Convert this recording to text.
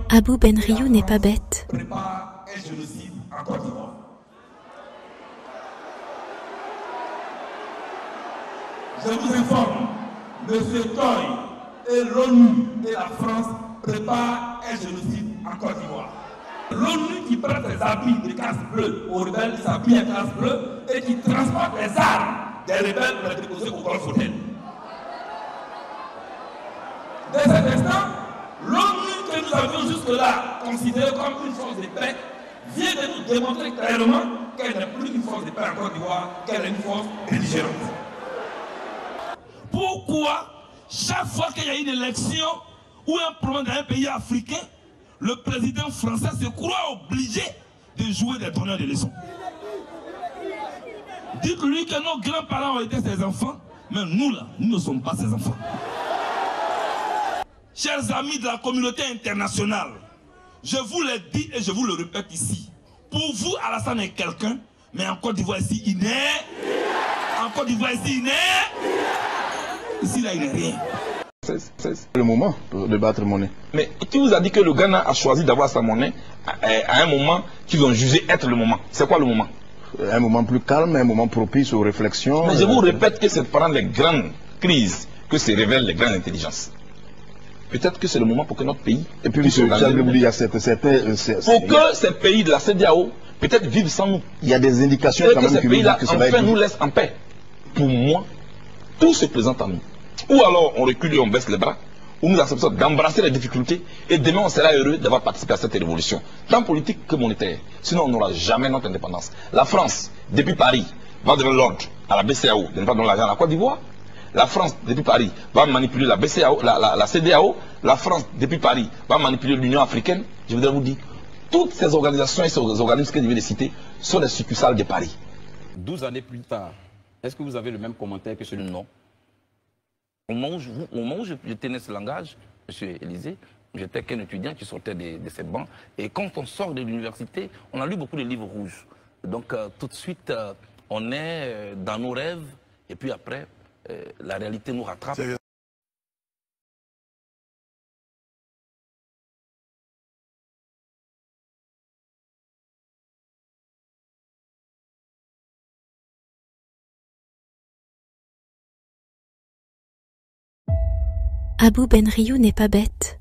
Abou Benriou n'est pas bête. Prépare un génocide en Côte d'Ivoire. Je vous informe, M. Toy et l'ONU et la France préparent un génocide en Côte d'Ivoire. L'ONU qui prend ses habits de casse bleu aux rebelles qui s'habillent en casse bleu et qui transporte les armes des rebelles pour les déposer au Golfe Hotel. Dès cet instant, l'ONU que nous avions jusque-là considérée comme une force de paix vient de nous démontrer clairement qu'elle n'est plus une force de paix en Côte d'Ivoire, qu'elle est une force belligérante. Pourquoi, chaque fois qu'il y a une élection ou un problème dans un pays africain, le président français se croit obligé de jouer des donneurs de leçons? Dites-lui que nos grands-parents ont été ses enfants, mais nous là, nous ne sommes pas ses enfants. Chers amis de la communauté internationale, je vous le dis et je vous le répète ici. Pour vous, Alassane est quelqu'un, mais en Côte d'Ivoire ici, il n'est. En Côte d'Ivoire ici, il n'est. Ici, là, il n'est rien. C'est le moment de battre monnaie. Mais qui vous a dit que le Ghana a choisi d'avoir sa monnaie à un moment qu'ils ont jugé être le moment? C'est quoi le moment? Un moment plus calme, un moment propice aux réflexions. Mais je vous répète que c'est pendant les grandes crises que se révèlent les grandes intelligences. Peut-être que c'est le moment pour que notre pays... Et puis, M. Charles, il y a certains... Pour que ces pays de la CEDEAO peut-être vivent sans nous. Il y a des indications quand même que ces pays-là enfin nous laissent en paix. Pour moi, tout se présente à nous. Ou alors on recule et on baisse les bras, ou nous acceptons d'embrasser les difficultés, et demain on sera heureux d'avoir participé à cette révolution, tant politique que monétaire. Sinon on n'aura jamais notre indépendance. La France, depuis Paris, va donner l'ordre à la BCEAO de ne pas donner l'argent à la Côte d'Ivoire. La France, depuis Paris, va manipuler la BCEAO, la CEDEAO. La France, depuis Paris, va manipuler l'Union africaine. Je voudrais vous dire, toutes ces organisations et ces organismes que je viens de citer sont des succursales de Paris. 12 années plus tard, est-ce que vous avez le même commentaire que celui de non? Au moment où je tenais ce langage, M. Élysée, j'étais qu'un étudiant qui sortait de ces bancs. Et quand on sort de l'université, on a lu beaucoup de livres rouges. Donc tout de suite, on est dans nos rêves. Et puis après, la réalité nous rattrape. Abou Benriou n'est pas bête.